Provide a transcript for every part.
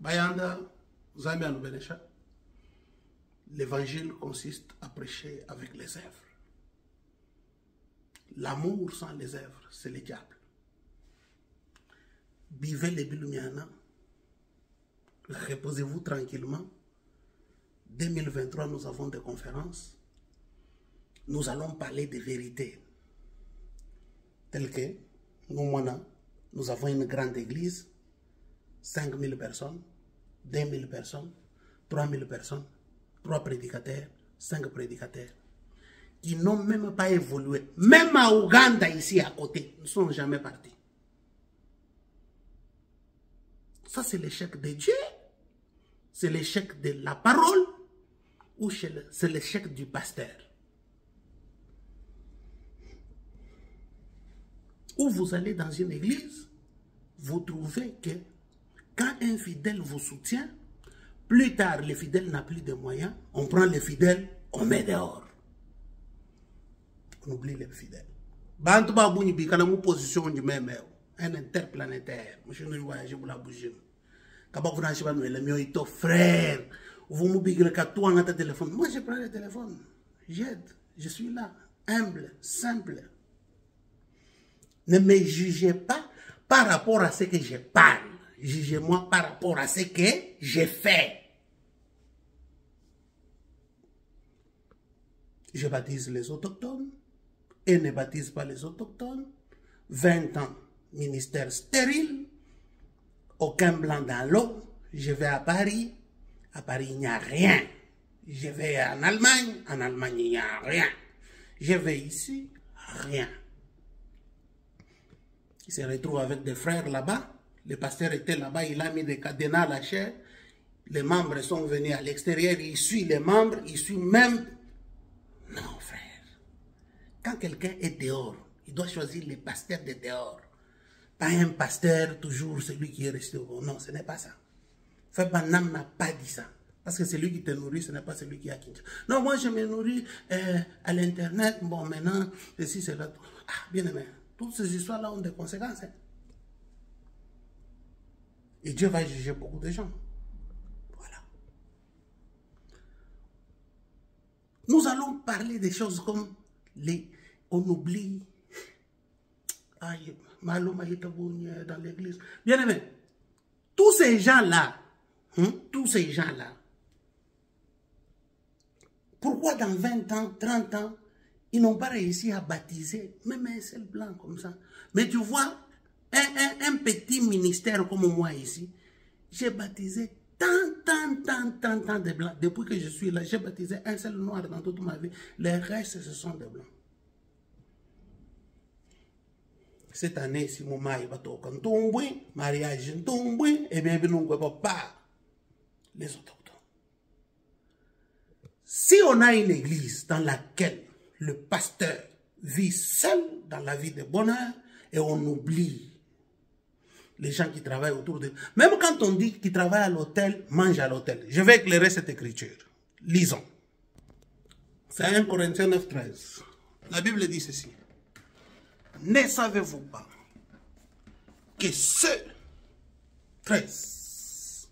Bayanda, Zambia Noubenecha. L'évangile consiste à prêcher avec les œuvres. L'amour sans les œuvres, c'est le diable. Buvez les bilumiana. Reposez-vous tranquillement. 2023, nous avons des conférences. Nous allons parler de vérité. Tel que nous avons une grande église, 5000 personnes, 2000 personnes, 3000 personnes, 3 prédicateurs, 5 prédicateurs, qui n'ont même pas évolué. Même à Ouganda, ici à côté, ils ne sont jamais partis. Ça, c'est l'échec de Dieu, c'est l'échec de la parole, ou c'est l'échec du pasteur. Ou vous allez dans une église, vous trouvez que quand un fidèle vous soutient, plus tard, le fidèle n'a plus de moyens, on prend le fidèle, on met dehors. On oublie les fidèles. Bantuba Bouni Bikana, mon position du même, un interplanétaire. Je ne voyage pour la bougie. Quand vous n'avez pas le mieux, frère, vous m'oubliez qu'à toi, on a ton téléphone. Moi, je prends le téléphone. J'aide. Je suis là. Humble, simple. Ne me jugez pas par rapport à ce que je parle. Jugez-moi par rapport à ce que j'ai fait. Je baptise les autochtones et ne baptise pas les autochtones. 20 ans, ministère stérile, aucun blanc dans l'eau. Je vais à Paris il n'y a rien. Je vais en Allemagne il n'y a rien. Je vais ici, rien. Il se retrouve avec des frères là-bas. Le pasteur était là-bas, il a mis des cadenas à la chair. Les membres sont venus à l'extérieur, il suit les membres, il suit même... Non, frère. Quand quelqu'un est dehors, il doit choisir les pasteurs de dehors. Pas un pasteur, toujours celui qui est resté au bord. Non, ce n'est pas ça. Frère Banam n'a pas dit ça. Parce que celui qui te nourrit, ce n'est pas celui qui a quitté. Non, moi je me nourris à l'internet. Bon, maintenant, ceci, c'est là. Ah, bien aimé. Toutes ces histoires-là ont des conséquences. Hein. Et Dieu va juger beaucoup de gens. Voilà. Nous allons parler des choses comme on oublie. Aïe, Malo Malitabouni dans l'église. Bien aimé, tous ces gens-là, pourquoi dans 20 ans, 30 ans, ils n'ont pas réussi à baptiser même un seul blanc comme ça? Mais tu vois, un petit ministère comme moi ici, j'ai baptisé tant de blancs. Depuis que je suis là, j'ai baptisé un seul noir dans toute ma vie. Les restes, ce sont des blancs. Cette année, si mon mari va toquer un mariage et bien, nous ne pouvons pas les autochtones. Si on a une église dans laquelle le pasteur vit seul dans la vie de bonheur et on oublie les gens qui travaillent autour de... Même quand on dit qu'ils travaillent à l'hôtel, mangent à l'hôtel. Je vais éclairer cette écriture. Lisons. C'est 1 Corinthiens 9, 13. La Bible dit ceci. Ne savez-vous pas que ceux 13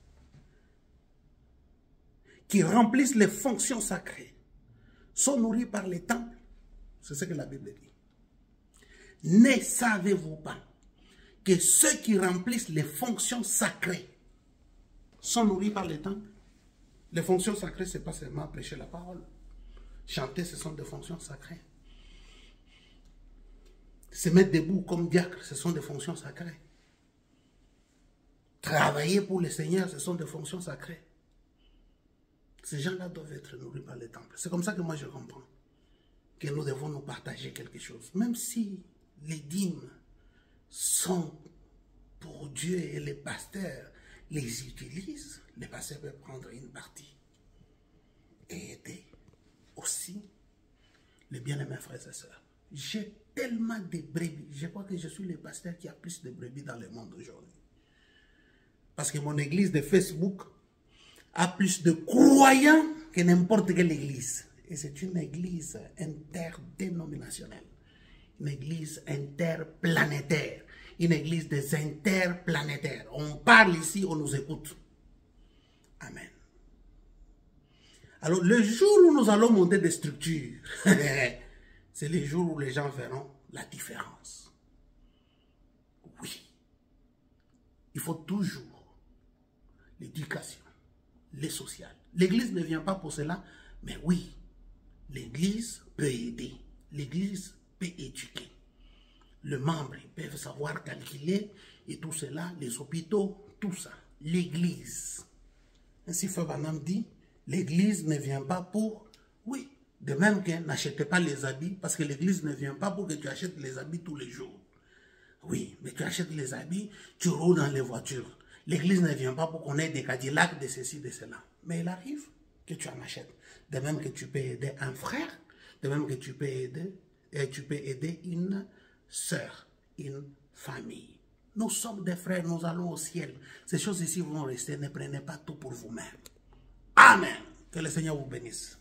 qui remplissent les fonctions sacrées sont nourris par les temples? C'est ce que la Bible dit. Ne savez-vous pas que ceux qui remplissent les fonctions sacrées sont nourris par les temples? Les fonctions sacrées, ce n'est pas seulement prêcher la parole. Chanter, ce sont des fonctions sacrées. Se mettre debout comme diacre, ce sont des fonctions sacrées. Travailler pour le Seigneur, ce sont des fonctions sacrées. Ces gens-là doivent être nourris par les temples. C'est comme ça que moi je comprends que nous devons nous partager quelque chose. Même si les dîmes sont pour Dieu et les pasteurs les utilisent, les pasteurs peuvent prendre une partie et aider aussi les bien-aimés frères et sœurs. J'ai tellement de brebis. Je crois que je suis le pasteur qui a plus de brebis dans le monde aujourd'hui. Parce que mon église de Facebook a plus de croyants que n'importe quelle église. Et c'est une église interdénominationnelle. Une église interplanétaire. Une église des interplanétaires. On parle ici, on nous écoute. Amen. Alors, le jour où nous allons monter des structures, c'est les jours où les gens verront la différence. Oui. Il faut toujours l'éducation, les sociales. L'Église ne vient pas pour cela, mais oui, l'Église peut aider. L'Église peut éduquer. Le membre, ils peuvent savoir calculer et tout cela, les hôpitaux, tout ça. L'Église. Ainsi, Frère Branham dit, l'Église ne vient pas pour... Oui, de même que n'achetez pas les habits, parce que l'Église ne vient pas pour que tu achètes les habits tous les jours. Oui, mais tu achètes les habits, tu roules dans les voitures. L'Église ne vient pas pour qu'on ait des Cadillacs, de ceci, de cela. Mais il arrive que tu en achètes. De même que tu peux aider un frère, de même que tu peux aider une sœur, une famille. Nous sommes des frères, nous allons au ciel. Ces choses ici vont rester, ne prenez pas tout pour vous-même. Amen. Que le Seigneur vous bénisse.